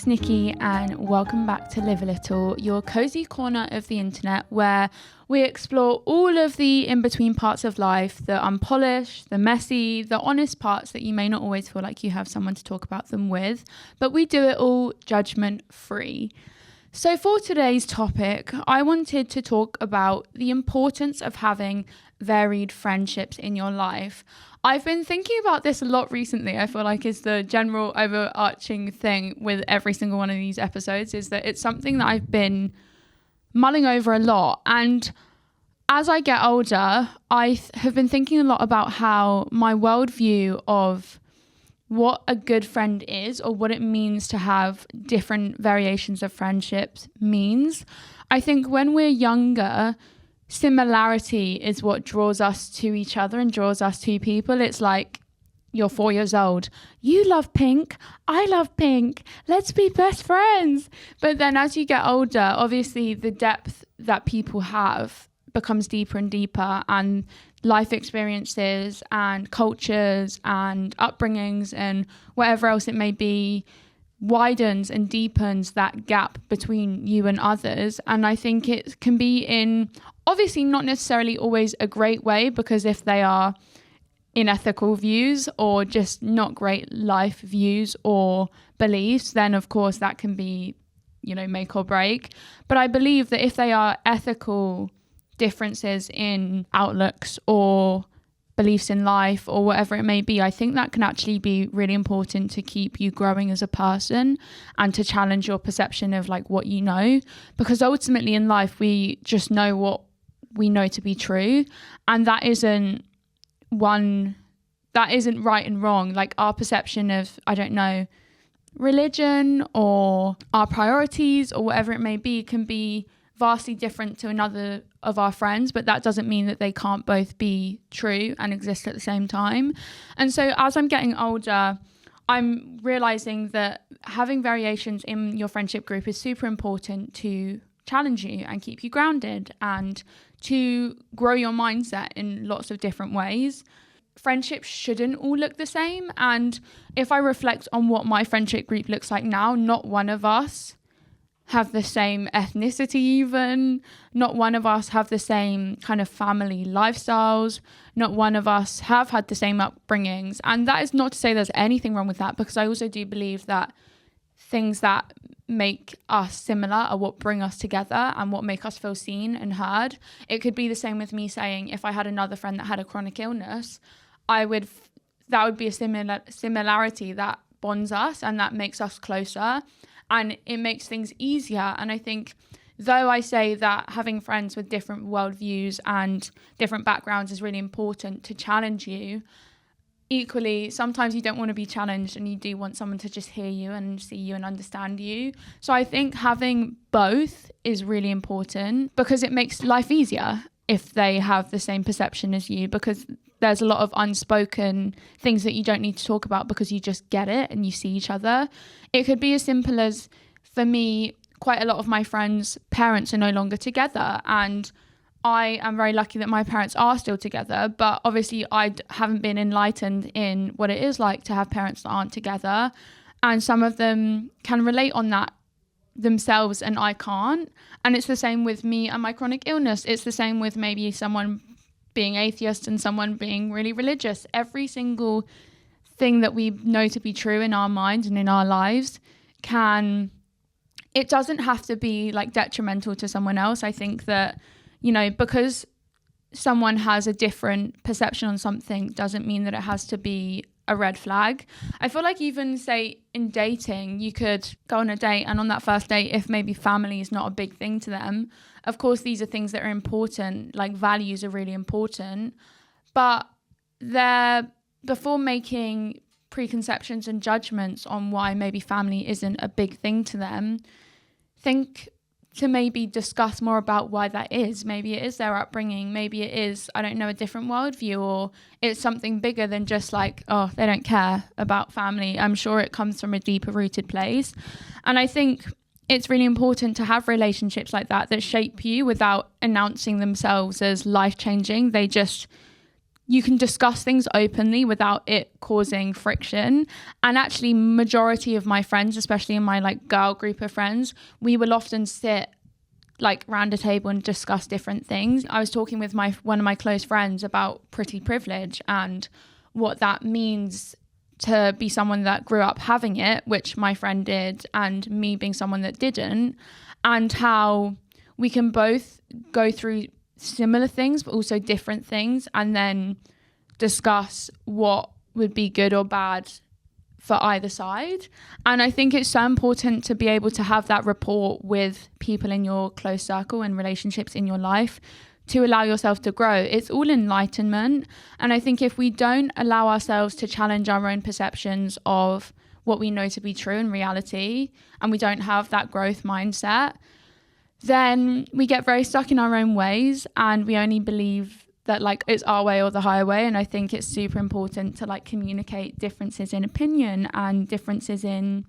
Nikki and welcome back to Live a Little, your cozy corner of the internet where we explore all of the in-between parts of life, the unpolished, the messy, the honest parts that you may not always feel like you have someone to talk about them with, but we do it all judgment-free. So for today's topic, I wanted to talk about the importance of having varied friendships in your life. I've been thinking about this a lot recently. I feel like it's the general overarching thing with every single one of these episodes is that it's something that I've been mulling over a lot. And as I get older, I have been thinking a lot about how my worldview of what a good friend is or what it means to have different variations of friendships means. I think when we're younger, similarity is what draws us to each other and draws us to people. It's like you're 4 years old. You love pink. I love pink. Let's be best friends. But then as you get older, obviously the depth that people have becomes deeper and deeper, and life experiences and cultures and upbringings and whatever else it may be widens and deepens that gap between you and others. And I think it can be in obviously not necessarily always a great way, because if they are unethical views or just not great life views or beliefs, then of course that can be, make or break. But I believe that if they are ethical differences in outlooks or beliefs in life or whatever it may be, I think that can actually be really important to keep you growing as a person and to challenge your perception of like what you know, because ultimately in life we just know what we know to be true, and that isn't right and wrong. Like our perception of, I don't know, religion or our priorities or whatever it may be can be vastly different to another of our friends, but that doesn't mean that they can't both be true and exist at the same time. And so as I'm getting older, I'm realizing that having variations in your friendship group is super important to challenge you and keep you grounded and to grow your mindset in lots of different ways. Friendships shouldn't all look the same. And if I reflect on what my friendship group looks like now, not one of us have the same ethnicity even. Not one of us have the same kind of family lifestyles. Not one of us have had the same upbringings. And that is not to say there's anything wrong with that, because I also do believe that things that make us similar are what bring us together and what make us feel seen and heard. It could be the same with me saying if I had another friend that had a chronic illness, that would be a similarity that bonds us and that makes us closer. And it makes things easier. And I think, though I say that having friends with different worldviews and different backgrounds is really important to challenge you, equally, sometimes you don't want to be challenged and you do want someone to just hear you and see you and understand you. So I think having both is really important because it makes life easier if they have the same perception as you, because there's a lot of unspoken things that you don't need to talk about because you just get it and you see each other. It could be as simple as, for me, quite a lot of my friends' parents are no longer together, and I am very lucky that my parents are still together, but obviously I haven't been enlightened in what it is like to have parents that aren't together, and some of them can relate on that themselves and I can't. And it's the same with me and my chronic illness. It's the same with maybe someone being atheist and someone being really religious. Every single thing that we know to be true in our minds and in our lives it doesn't have to be like detrimental to someone else. I think that, because someone has a different perception on something doesn't mean that it has to be a red flag. I feel like even say in dating, you could go on a date, and on that first date, if maybe family is not a big thing to them, of course these are things that are important, like values are really important, but before making preconceptions and judgments on why maybe family isn't a big thing to them, think to maybe discuss more about why that is. Maybe it is their upbringing. Maybe it is, I don't know, a different worldview, or it's something bigger than just like, oh, they don't care about family. I'm sure it comes from a deeper rooted place. And I think it's really important to have relationships like that shape you without announcing themselves as life-changing. They just you can discuss things openly without it causing friction. And actually, majority of my friends, especially in my like girl group of friends, we will often sit like around a table and discuss different things. I was talking with one of my close friends about pretty privilege and what that means to be someone that grew up having it, which my friend did, and me being someone that didn't, and how we can both go through similar things but also different things, and then discuss what would be good or bad for either side. And I think it's so important to be able to have that rapport with people in your close circle and relationships in your life to allow yourself to grow. It's all enlightenment. And I think if we don't allow ourselves to challenge our own perceptions of what we know to be true in reality, and we don't have that growth mindset, then we get very stuck in our own ways, and we only believe that like it's our way or the highway. And I think it's super important to like communicate differences in opinion and differences in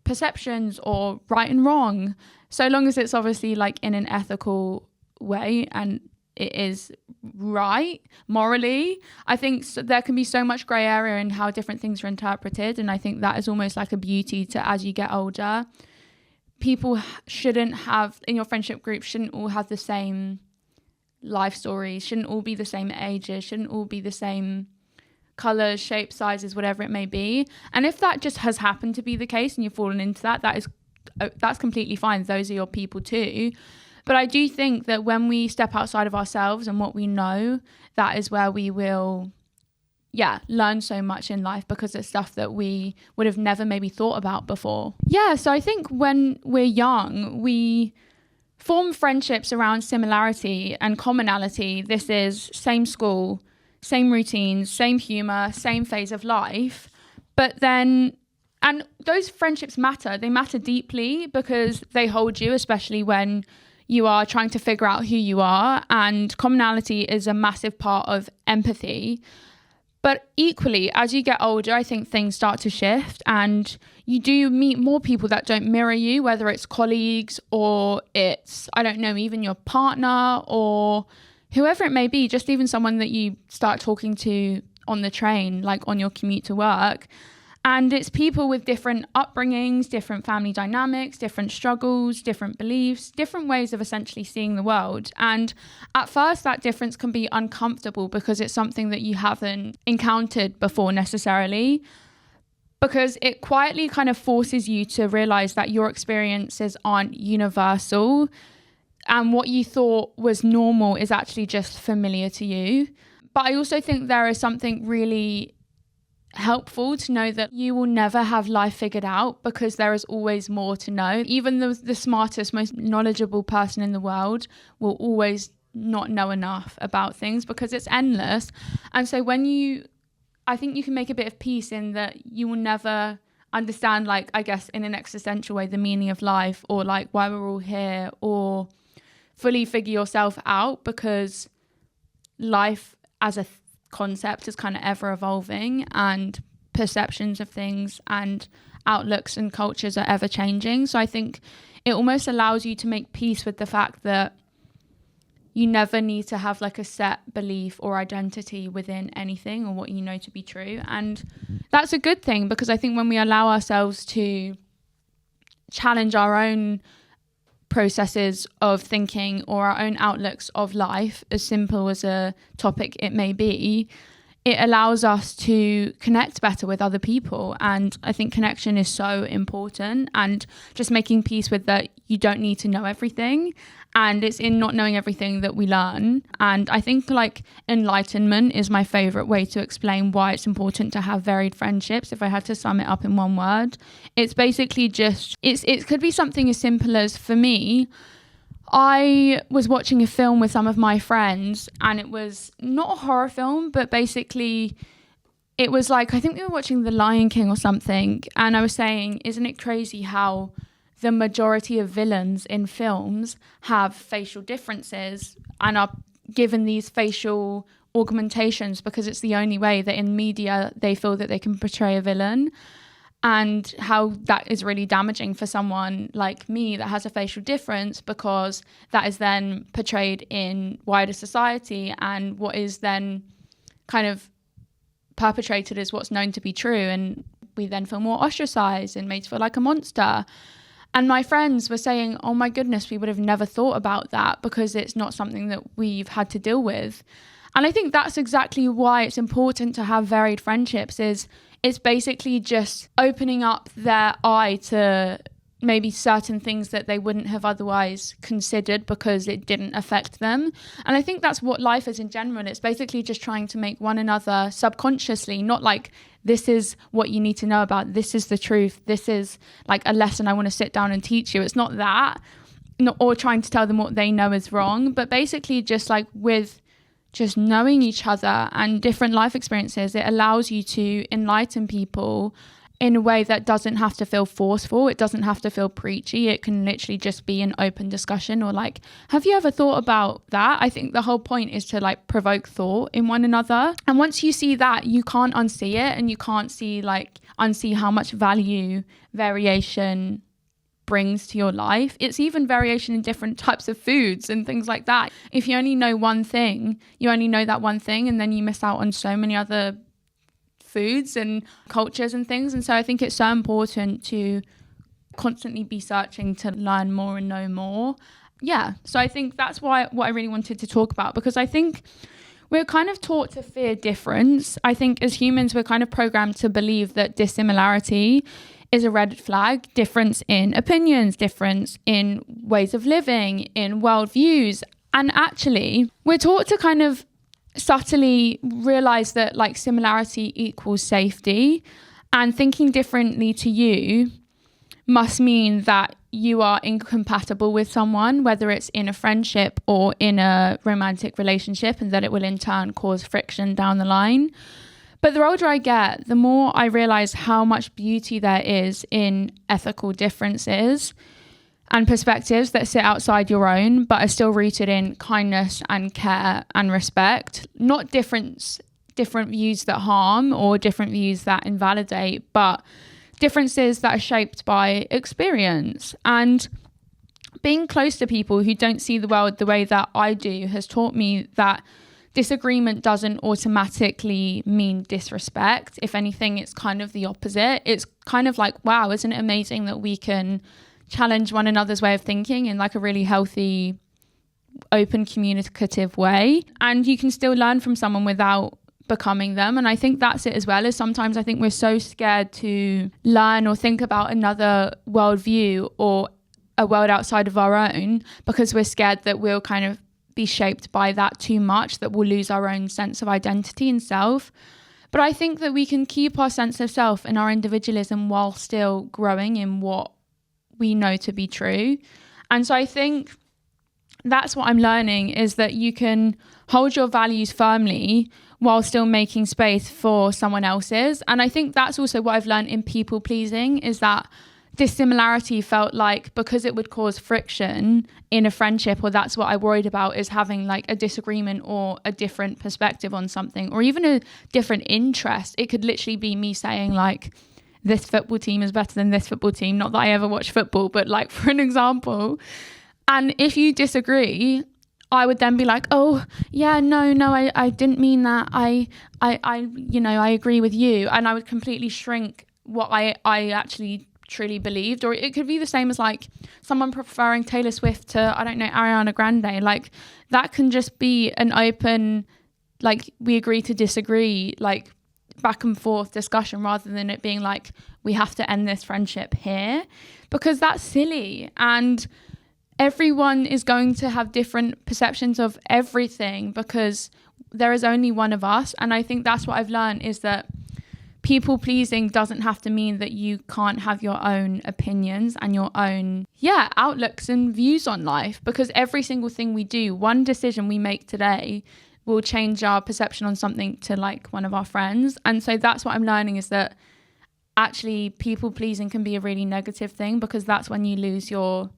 perceptions or right and wrong, so long as it's obviously like in an ethical way and it is right morally. I think there can be so much grey area in how different things are interpreted, and I think that is almost like a beauty to, as you get older, people shouldn't have, in your friendship group, shouldn't all have the same life stories, shouldn't all be the same ages, shouldn't all be the same colors, shapes, sizes, whatever it may be. And if that just has happened to be the case and you've fallen into that's completely fine. Those are your people too. But I do think that when we step outside of ourselves and what we know, that is where we will learn so much in life, because it's stuff that we would have never maybe thought about before. So I think when we're young, we form friendships around similarity and commonality. This is same school, same routines, same humor, same phase of life. But then, and those friendships matter. They matter deeply because they hold you, especially when you are trying to figure out who you are. And commonality is a massive part of empathy. But equally, as you get older, I think things start to shift, and you do meet more people that don't mirror you, whether it's colleagues or it's, I don't know, even your partner or whoever it may be, just even someone that you start talking to on the train, like on your commute to work. And it's people with different upbringings, different family dynamics, different struggles, different beliefs, different ways of essentially seeing the world. And at first, that difference can be uncomfortable because it's something that you haven't encountered before necessarily, because it quietly kind of forces you to realize that your experiences aren't universal, and what you thought was normal is actually just familiar to you. But I also think there is something really helpful to know that you will never have life figured out, because there is always more to know. Even the smartest, most knowledgeable person in the world will always not know enough about things, because it's endless. And so I think you can make a bit of peace in that you will never understand, like, I guess in an existential way, the meaning of life, or like why we're all here, or fully figure yourself out, because life as a concept is kind of ever evolving, and perceptions of things and outlooks and cultures are ever changing. So I think it almost allows you to make peace with the fact that you never need to have like a set belief or identity within anything or what you know to be true. And that's a good thing, because I think when we allow ourselves to challenge our own processes of thinking or our own outlooks of life, as simple as a topic it may be, it allows us to connect better with other people. And I think connection is so important, and just making peace with that you don't need to know everything, and it's in not knowing everything that we learn. And I think like enlightenment is my favorite way to explain why it's important to have varied friendships. If I had to sum it up in one word, it's basically just, it could be something as simple as, for me, I was watching a film with some of my friends, and it was not a horror film, but basically it was like, I think we were watching The Lion King or something, and I was saying, isn't it crazy how the majority of villains in films have facial differences and are given these facial augmentations because it's the only way that in media they feel that they can portray a villain, and how that is really damaging for someone like me that has a facial difference, because that is then portrayed in wider society, and what is then kind of perpetrated as what's known to be true, and we then feel more ostracized and made to feel like a monster. And my friends were saying, oh my goodness, we would have never thought about that because it's not something that we've had to deal with. And I think that's exactly why it's important to have varied friendships. It's basically just opening up their eye to maybe certain things that they wouldn't have otherwise considered because it didn't affect them. And I think that's what life is in general. It's basically just trying to make one another subconsciously, not like this is what you need to know about, this is the truth, this is like a lesson I want to sit down and teach you. It's not that, or trying to tell them what they know is wrong, but basically just like with just knowing each other and different life experiences, it allows you to enlighten people in a way that doesn't have to feel forceful. It doesn't have to feel preachy. It can literally just be an open discussion, or like, have you ever thought about that? I think the whole point is to like provoke thought in one another. And once you see that, you can't unsee it, and you can't unsee how much value variation brings to your life. It's even variation in different types of foods and things like that. If you only know one thing, you only know that one thing, and then you miss out on so many other foods and cultures and things. And so I think it's so important to constantly be searching to learn more and know more. Yeah, so I think that's what I really wanted to talk about, because I think we're kind of taught to fear difference. I think as humans, we're kind of programmed to believe that dissimilarity is a red flag, difference in opinions, difference in ways of living, in worldviews. And actually, we're taught to kind of subtly realize that like similarity equals safety, and thinking differently to you must mean that you are incompatible with someone, whether it's in a friendship or in a romantic relationship, and that it will in turn cause friction down the line. But the older I get, the more I realize how much beauty there is in ethical differences and perspectives that sit outside your own, but are still rooted in kindness and care and respect. Not different views that harm or different views that invalidate, but differences that are shaped by experience. And being close to people who don't see the world the way that I do has taught me that disagreement doesn't automatically mean disrespect. If anything, it's kind of the opposite. It's kind of like, wow, isn't it amazing that we can challenge one another's way of thinking in like a really healthy, open, communicative way. And you can still learn from someone without becoming them. And I think that's it as well, is sometimes I think we're so scared to learn or think about another worldview or a world outside of our own, because we're scared that we'll kind of be shaped by that too much, that we'll lose our own sense of identity and self. But I think that we can keep our sense of self and our individualism while still growing in what we know to be true. And so I think that's what I'm learning, is that you can hold your values firmly while still making space for someone else's. And I think that's also what I've learned in people pleasing, is that dissimilarity felt like, because it would cause friction in a friendship, or that's what I worried about, is having like a disagreement or a different perspective on something, or even a different interest. It could literally be me saying like, this football team is better than this football team. Not that I ever watch football, but like for an example. And if you disagree, I would then be like, oh yeah, no, I didn't mean that. I agree with you. And I would completely shrink what I actually truly believed. Or it could be the same as like someone preferring Taylor Swift to, I don't know, Ariana Grande. Like that can just be an open, like we agree to disagree, like back and forth discussion, rather than it being like we have to end this friendship here, because that's silly. And everyone is going to have different perceptions of everything, because there is only one of us. And I think that's what I've learned, is that people pleasing doesn't have to mean that you can't have your own opinions and your own outlooks and views on life, because every single thing we do, one decision we make today will change our perception on something to like one of our friends. And so that's what I'm learning, is that actually people pleasing can be a really negative thing, because that's when you lose your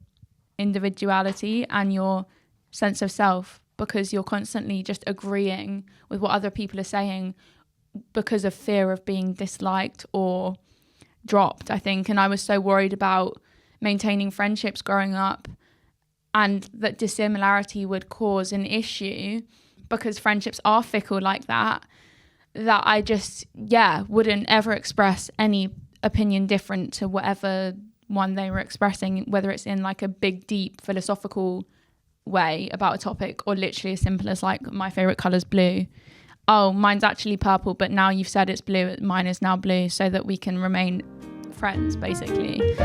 individuality and your sense of self, because you're constantly just agreeing with what other people are saying because of fear of being disliked or dropped, I think. And I was so worried about maintaining friendships growing up, and that dissimilarity would cause an issue, because friendships are fickle like that. that I just, wouldn't ever express any opinion different to whatever one they were expressing, whether it's in like a big, deep philosophical way about a topic, or literally as simple as like, my favorite color is blue. Oh, mine's actually purple, but now you've said it's blue, mine is now blue, so that we can remain friends, basically.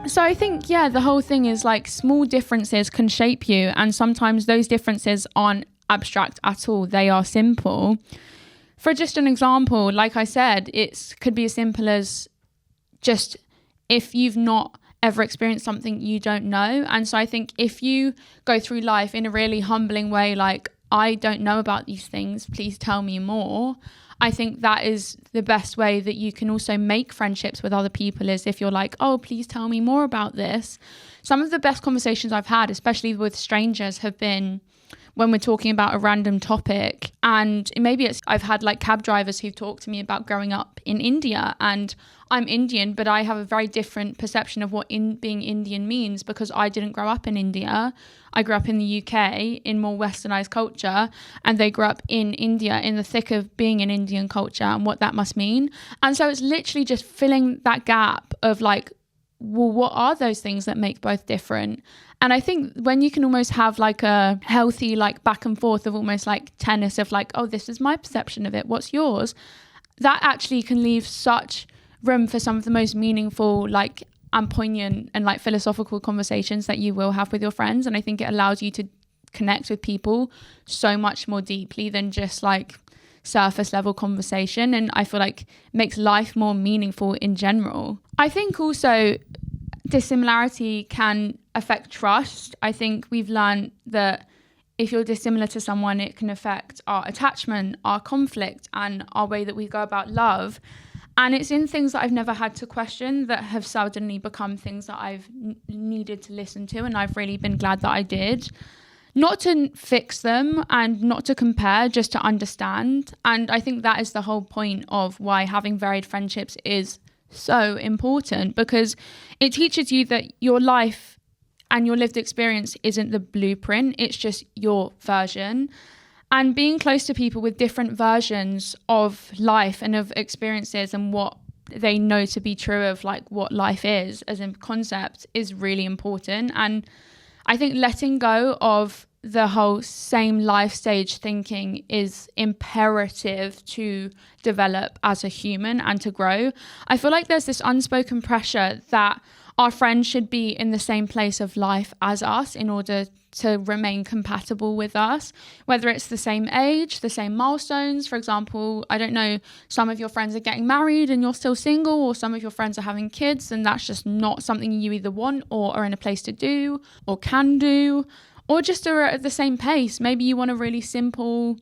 So I think, the whole thing is like small differences can shape you, and sometimes those differences aren't abstract at all. They are simple. For just an example, like I said, it could be as simple as just if you've not ever experienced something, you don't know. And so I think if you go through life in a really humbling way, like, I don't know about these things, please tell me more, I think that is the best way that you can also make friendships with other people, is if you're like, oh, please tell me more about this. Some of the best conversations I've had, especially with strangers, have been when we're talking about a random topic. And maybe I've had like cab drivers who've talked to me about growing up in India, and I'm Indian, but I have a very different perception of what being Indian means, because I didn't grow up in India. I grew up in the UK in more westernized culture, and they grew up in India in the thick of being an Indian culture and what that must mean. And so it's literally just filling that gap of like, well, what are those things that make both different? And I think when you can almost have like a healthy like back and forth of almost like tennis of like, oh, this is my perception of it, what's yours? That actually can leave such room for some of the most meaningful like and poignant and like philosophical conversations that you will have with your friends. And I think it allows you to connect with people so much more deeply than just like surface level conversation. And I feel like it makes life more meaningful in general. I think also dissimilarity can affect trust. I think we've learned that if you're dissimilar to someone, it can affect our attachment, our conflict, and our way that we go about love. And it's in things that I've never had to question that have suddenly become things that I've needed to listen to, and I've really been glad that I did. Not to fix them and not to compare, just to understand. And I think that is the whole point of why having varied friendships is so important, because it teaches you that your life and your lived experience isn't the blueprint, it's just your version. And being close to people with different versions of life and of experiences and what they know to be true of like what life is as a concept is really important. And I think letting go of the whole same life stage thinking is imperative to develop as a human and to grow. I feel like there's this unspoken pressure that our friends should be in the same place of life as us in order to remain compatible with us, whether it's the same age, the same milestones. For example, I don't know, some of your friends are getting married and you're still single, or some of your friends are having kids and that's just not something you either want or are in a place to do or can do, or just are at the same pace. Maybe you want a really simple,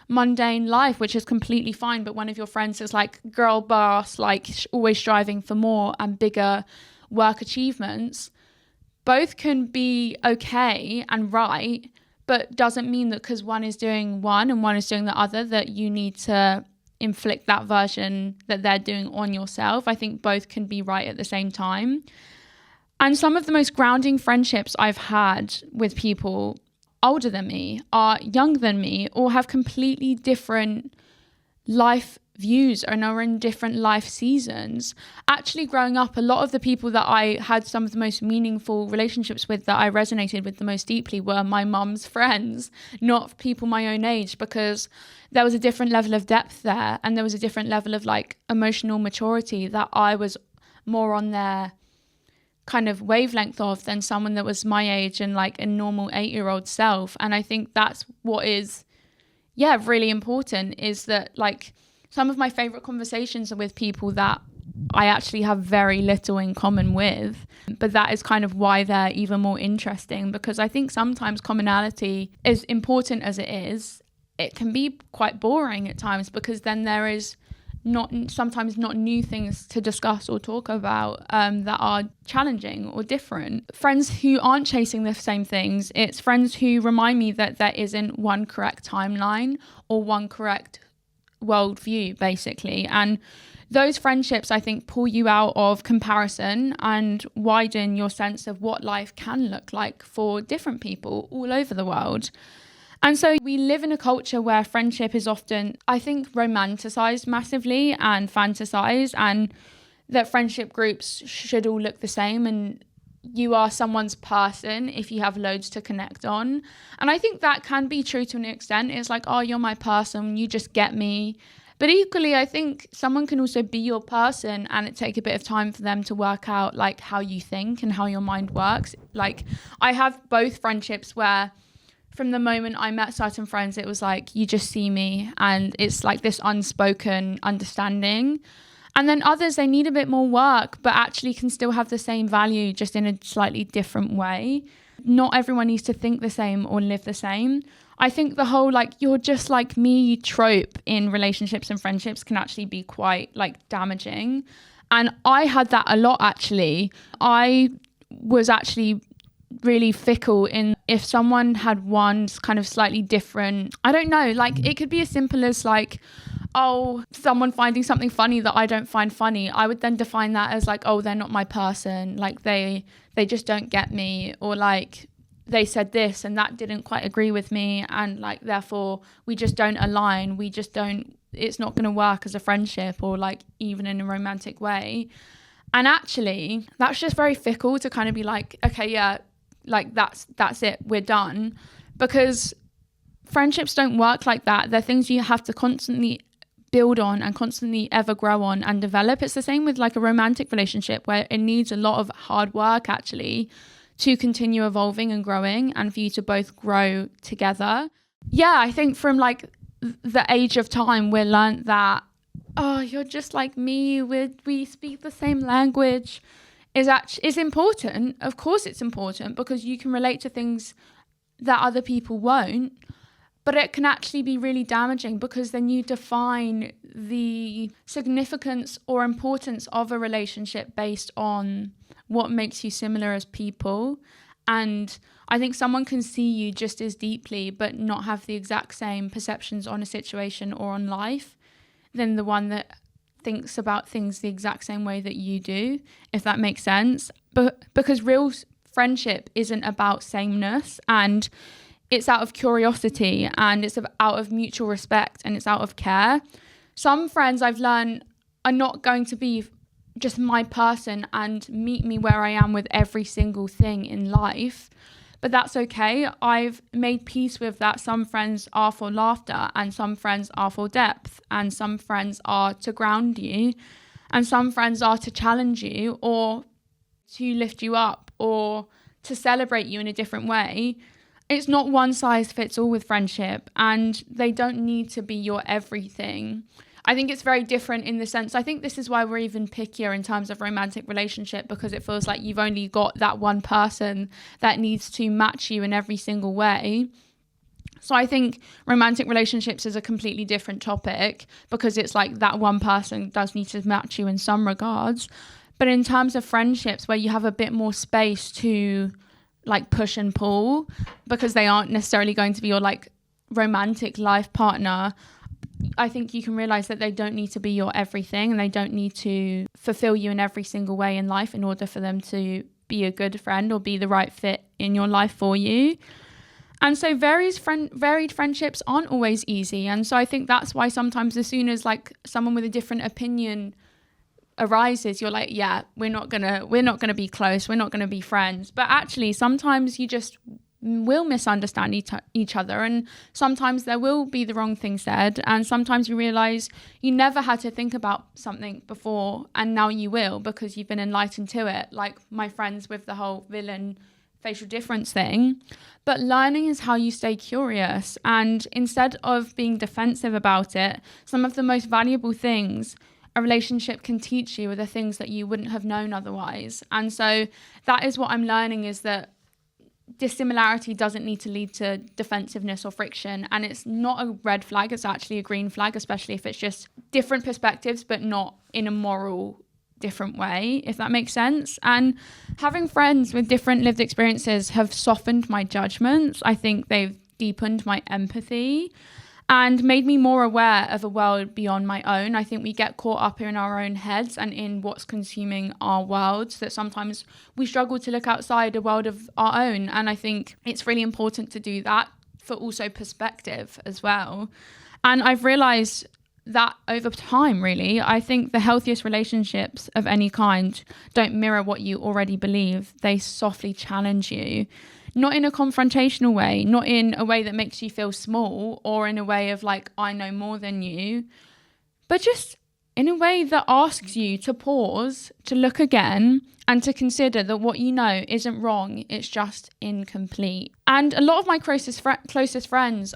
mundane life, which is completely fine, but one of your friends is like girl boss, like always striving for more and bigger work achievements. Both can be okay and right, but doesn't mean that because one is doing one and one is doing the other that you need to inflict that version that they're doing on yourself. I think both can be right at the same time. And some of the most grounding friendships I've had with people older than me, are younger than me, or have completely different life views and are in different life seasons. Actually, growing up, a lot of the people that I had some of the most meaningful relationships with, that I resonated with the most deeply, were my mum's friends, not people my own age, because there was a different level of depth there, and there was a different level of like emotional maturity that I was more on their kind of wavelength of than someone that was my age and like a normal 8-year-old self. And I think that's what is really important, is that like some of my favorite conversations are with people that I actually have very little in common with, but that is kind of why they're even more interesting, because I think sometimes commonality, as important as it can be quite boring at times, because then there is sometimes not new things to discuss or talk about that are challenging or different. Friends who aren't chasing the same things, it's friends who remind me that there isn't one correct timeline or one correct worldview, basically. And those friendships, I think, pull you out of comparison and widen your sense of what life can look like for different people all over the world. And so we live in a culture where friendship is often, I think, romanticized massively and fantasized, and that friendship groups should all look the same, and you are someone's person if you have loads to connect on. And I think that can be true to an extent. It's like, oh, you're my person, you just get me. But equally, I think someone can also be your person and it take a bit of time for them to work out like how you think and how your mind works. Like I have both friendships where from the moment I met certain friends, it was like, you just see me, and it's like this unspoken understanding. And then others, they need a bit more work, but actually can still have the same value, just in a slightly different way. Not everyone needs to think the same or live the same. I think the whole like, you're just like me trope in relationships and friendships can actually be quite like damaging. And I had that a lot, actually. I was actually really fickle in if someone had one kind of slightly different, I don't know, like it could be as simple as like, oh, someone finding something funny that I don't find funny. I would then define that as like, oh, they're not my person. Like they just don't get me, or like they said this and that didn't quite agree with me, and like therefore we just don't align. We just don't, it's not going to work as a friendship or like even in a romantic way. And actually that's just very fickle to kind of be like, okay, yeah, like that's it, we're done. Because friendships don't work like that. They're things you have to constantly build on and constantly ever grow on and develop. It's the same with like a romantic relationship, where it needs a lot of hard work actually to continue evolving and growing, and for you to both grow together. Yeah, I think from like the age of time, we learned that, oh, you're just like me, we speak the same language is important. Of course it's important, because you can relate to things that other people won't. But it can actually be really damaging, because then you define the significance or importance of a relationship based on what makes you similar as people. And I think someone can see you just as deeply but not have the exact same perceptions on a situation or on life than the one that thinks about things the exact same way that you do, if that makes sense. But because real friendship isn't about sameness, and it's out of curiosity, and it's out of mutual respect, and it's out of care. Some friends I've learned are not going to be just my person and meet me where I am with every single thing in life. But that's okay. I've made peace with that. Some friends are for laughter, and some friends are for depth, and some friends are to ground you, and some friends are to challenge you or to lift you up or to celebrate you in a different way. It's not one size fits all with friendship, and they don't need to be your everything. I think it's very different in the sense, I think this is why we're even pickier in terms of romantic relationship, because it feels like you've only got that one person that needs to match you in every single way. So I think romantic relationships is a completely different topic, because it's like that one person does need to match you in some regards. But in terms of friendships, where you have a bit more space to like push and pull, because they aren't necessarily going to be your like romantic life partner, I think you can realize that they don't need to be your everything, and they don't need to fulfill you in every single way in life in order for them to be a good friend or be the right fit in your life for you. And so varied friendships aren't always easy. And so I think that's why sometimes as soon as like someone with a different opinion arises, you're like, yeah, we're not gonna be close, we're not gonna be friends. But actually sometimes you just will misunderstand each other, and sometimes there will be the wrong thing said, and sometimes you realize you never had to think about something before and now you will, because you've been enlightened to it, like my friends with the whole villain facial difference thing. But learning is how you stay curious, and instead of being defensive about it, some of the most valuable things a relationship can teach you are the things that you wouldn't have known otherwise. And so that is what I'm learning, is that dissimilarity doesn't need to lead to defensiveness or friction, and it's not a red flag, it's actually a green flag, especially if it's just different perspectives but not in a moral different way, if that makes sense. And having friends with different lived experiences have softened my judgments. I think they've deepened my empathy, and made me more aware of a world beyond my own. I think we get caught up in our own heads and in what's consuming our worlds, that sometimes we struggle to look outside a world of our own. And I think it's really important to do that for also perspective as well. And I've realized that over time, really, I think the healthiest relationships of any kind don't mirror what you already believe. They softly challenge you. Not in a confrontational way, not in a way that makes you feel small or in a way of like, I know more than you, but just in a way that asks you to pause, to look again, and to consider that what you know isn't wrong, it's just incomplete. And a lot of my closest friends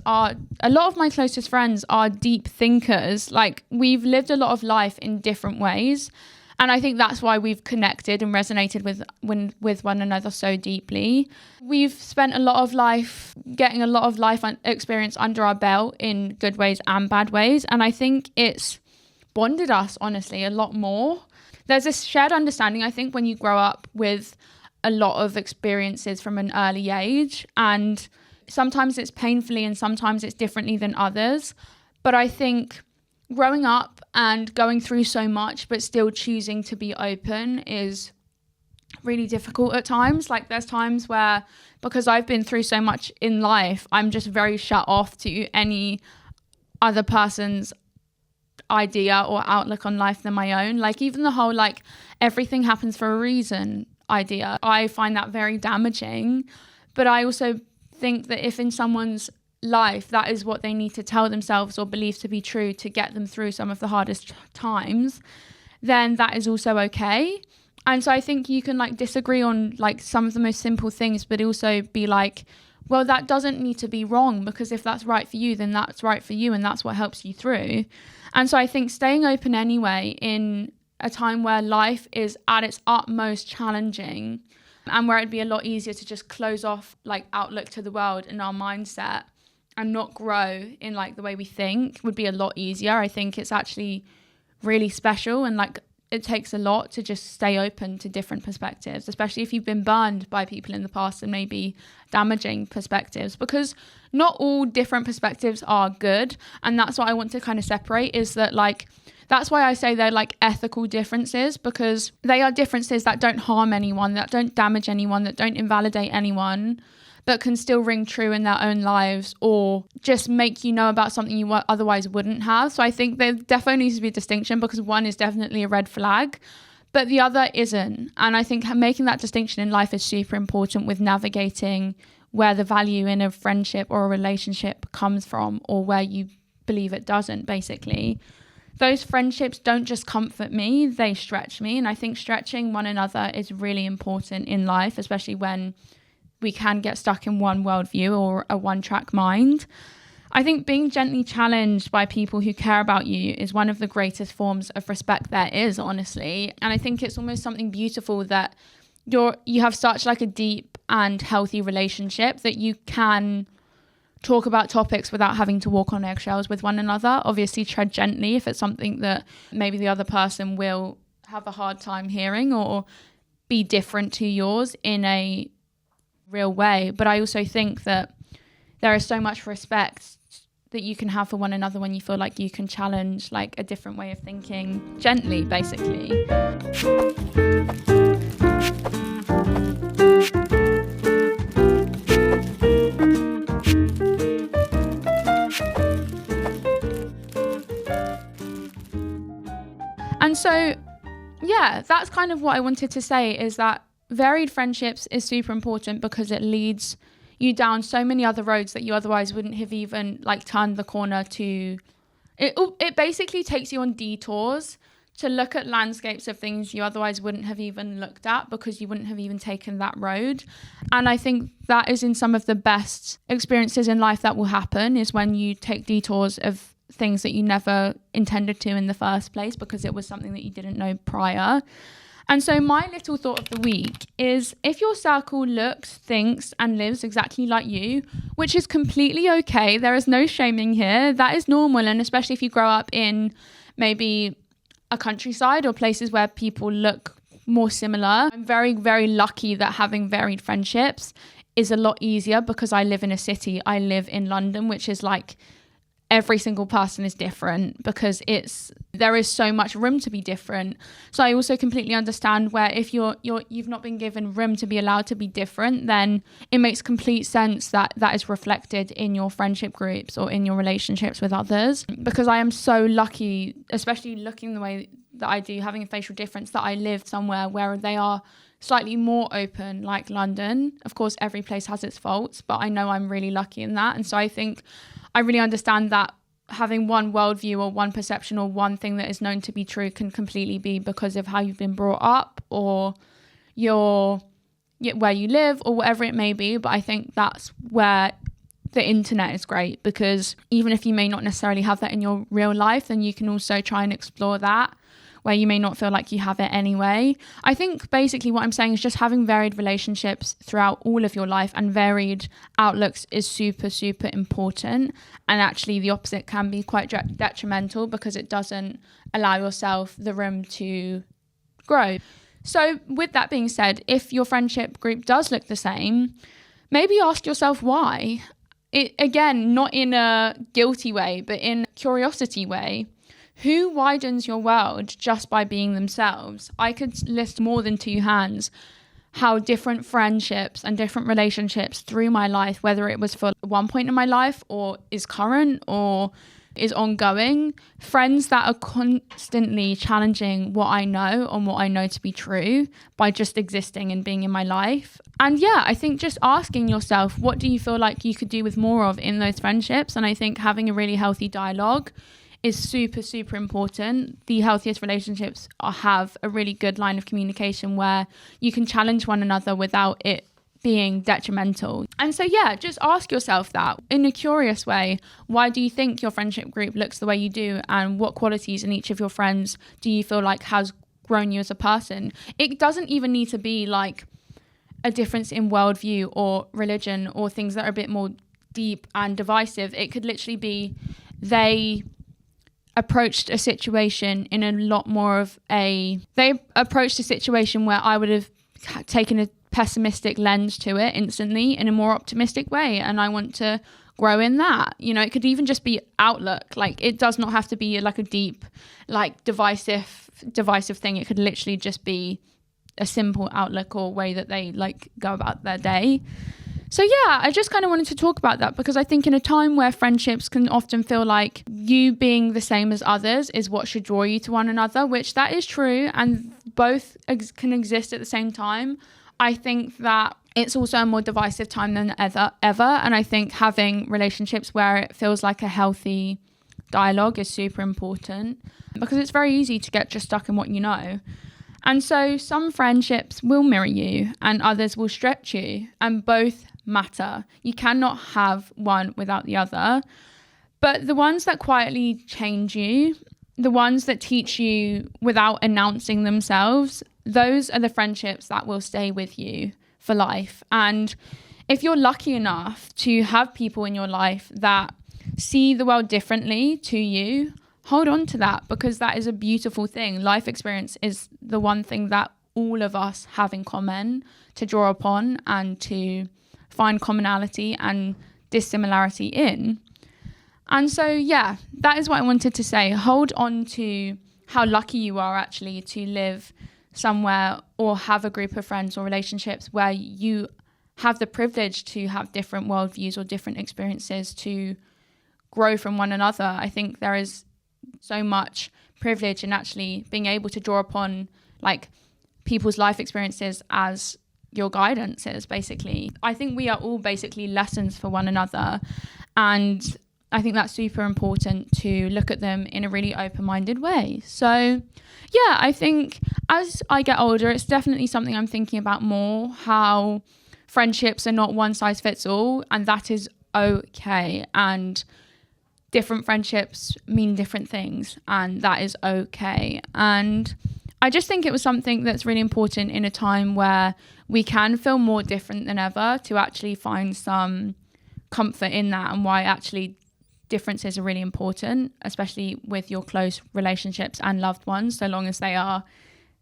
are deep thinkers. Like, we've lived a lot of life in different ways. And I think that's why we've connected and resonated with one another so deeply. We've spent a lot of life getting a lot of life experience under our belt in good ways and bad ways. And I think it's bonded us, honestly, a lot more. There's this shared understanding, I think, when you grow up with a lot of experiences from an early age. And sometimes it's painfully and sometimes it's differently than others. But I think growing up and going through so much but still choosing to be open is really difficult at times. Like, there's times where, because I've been through so much in life, I'm just very shut off to any other person's idea or outlook on life than my own. Like, even the whole like everything happens for a reason idea, I find that very damaging. But I also think that if in someone's life that is what they need to tell themselves or believe to be true to get them through some of the hardest times, then that is also okay. And so I think you can like disagree on like some of the most simple things, but also be like, well, that doesn't need to be wrong, because if that's right for you, then that's right for you, and that's what helps you through. And so I think staying open anyway in a time where life is at its utmost challenging and where it'd be a lot easier to just close off like outlook to the world and our mindset and not grow in like the way we think would be a lot easier. I think it's actually really special, and like it takes a lot to just stay open to different perspectives, especially if you've been burned by people in the past and maybe damaging perspectives, because not all different perspectives are good. And that's what I want to kind of separate, is that like, that's why I say they're like ethical differences, because they are differences that don't harm anyone, that don't damage anyone, that don't invalidate anyone, but can still ring true in their own lives or just make you know about something you otherwise wouldn't have. So I think there definitely needs to be a distinction, because one is definitely a red flag, but the other isn't. And I think making that distinction in life is super important with navigating where the value in a friendship or a relationship comes from, or where you believe it doesn't, basically. Those friendships don't just comfort me, they stretch me. And I think stretching one another is really important in life, especially when we can get stuck in one worldview or a one-track mind. I think being gently challenged by people who care about you is one of the greatest forms of respect there is, honestly. And I think it's almost something beautiful that you have such like a deep and healthy relationship that you can talk about topics without having to walk on eggshells with one another. Obviously, tread gently if it's something that maybe the other person will have a hard time hearing or be different to yours in a real way. But I also think that there is so much respect that you can have for one another when you feel like you can challenge like a different way of thinking gently, basically. And so, yeah, that's kind of what I wanted to say, is that varied friendships is super important because it leads you down so many other roads that you otherwise wouldn't have even like turned the corner to. It basically takes you on detours to look at landscapes of things you otherwise wouldn't have even looked at, because you wouldn't have even taken that road. And I think that is in some of the best experiences in life that will happen, is when you take detours of things that you never intended to in the first place, because it was something that you didn't know prior. And so my little thought of the week is, if your circle looks, thinks and lives exactly like you, which is completely okay, there is no shaming here, that is normal. And especially if you grow up in maybe a countryside or places where people look more similar. I'm very, very lucky that having varied friendships is a lot easier, because I live in a city. I live in London, which is like every single person is different, because there is so much room to be different. So I also completely understand where if you've not been given room to be allowed to be different, then it makes complete sense that is reflected in your friendship groups or in your relationships with others. Because I am so lucky, especially looking the way that I do, having a facial difference, that I live somewhere where they are slightly more open, like London. Of course, every place has its faults, but I know I'm really lucky in that. And so I think I really understand that having one worldview or one perception or one thing that is known to be true can completely be because of how you've been brought up or where you live or whatever it may be. But I think that's where the internet is great, because even if you may not necessarily have that in your real life, then you can also try and explore that where you may not feel like you have it anyway. I think basically what I'm saying is just having varied relationships throughout all of your life and varied outlooks is super, super important. And actually the opposite can be quite detrimental, because it doesn't allow yourself the room to grow. So with that being said, if your friendship group does look the same, maybe ask yourself why. It, again, not in a guilty way, but in a curiosity way. Who widens your world just by being themselves? I could list more than two hands how different friendships and different relationships through my life, whether it was for one point in my life or is current or is ongoing, friends that are constantly challenging what I know and what I know to be true by just existing and being in my life. And yeah, I think just asking yourself, what do you feel like you could do with more of in those friendships? And I think having a really healthy dialogue is super, super important. The healthiest relationships have a really good line of communication where you can challenge one another without it being detrimental. And so yeah, just ask yourself that in a curious way. Why do you think your friendship group looks the way you do, and what qualities in each of your friends do you feel like has grown you as a person? It doesn't even need to be like a difference in worldview or religion or things that are a bit more deep and divisive. It could literally be they approached a situation in a lot more of they approached a situation where I would have taken a pessimistic lens to it instantly in a more optimistic way, and I want to grow in that. You know, it could even just be outlook. Like, it does not have to be like a deep, like divisive thing. It could literally just be a simple outlook or way that they like go about their day. So yeah, I just kind of wanted to talk about that, because I think in a time where friendships can often feel like you being the same as others is what should draw you to one another, which that is true, and both can exist at the same time. I think that it's also a more divisive time than ever. And I think having relationships where it feels like a healthy dialogue is super important, because it's very easy to get just stuck in what you know. And so some friendships will mirror you and others will stretch you, and both matter. You cannot have one without the other. But the ones that quietly change you, the ones that teach you without announcing themselves, those are the friendships that will stay with you for life. And if you're lucky enough to have people in your life that see the world differently to you, hold on to that, because that is a beautiful thing. Life experience is the one thing that all of us have in common to draw upon and to find commonality and dissimilarity in. And so, yeah, that is what I wanted to say. Hold on to how lucky you are actually to live somewhere or have a group of friends or relationships where you have the privilege to have different worldviews or different experiences to grow from one another. I think there is so much privilege in actually being able to draw upon like people's life experiences as your guidance is, basically. I think we are all basically lessons for one another, and I think that's super important to look at them in a really open-minded way. So yeah, I think as I get older, it's definitely something I'm thinking about more, how friendships are not one size fits all, and that is okay. And different friendships mean different things, and that is okay. And I just think it was something that's really important in a time where we can feel more different than ever, to actually find some comfort in that, and why actually differences are really important, especially with your close relationships and loved ones, so long as they are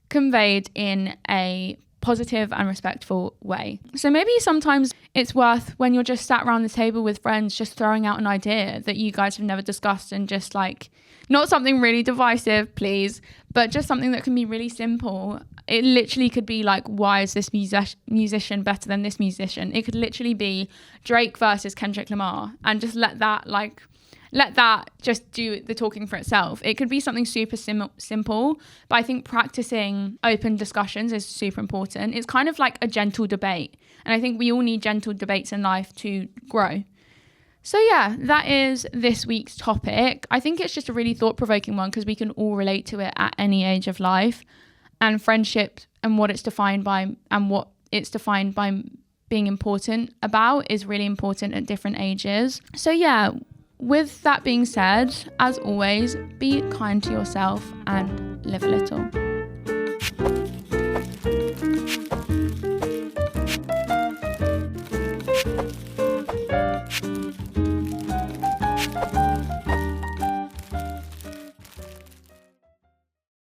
conveyed in a positive and respectful way. So maybe sometimes it's worth, when you're just sat around the table with friends, just throwing out an idea that you guys have never discussed, and just like, not something really divisive, please, but just something that can be really simple. It literally could be like, why is this musician better than this musician? It could literally be Drake versus Kendrick Lamar, and just let that just do the talking for itself. It could be something super simple, but I think practicing open discussions is super important. It's kind of like a gentle debate, and I think we all need gentle debates in life to grow. So yeah, that is this week's topic. I think it's just a really thought-provoking one, because we can all relate to it at any age of life. And friendship and what it's defined by, and what it's defined by being important about, is really important at different ages. So yeah, with that being said, as always, be kind to yourself and live a little.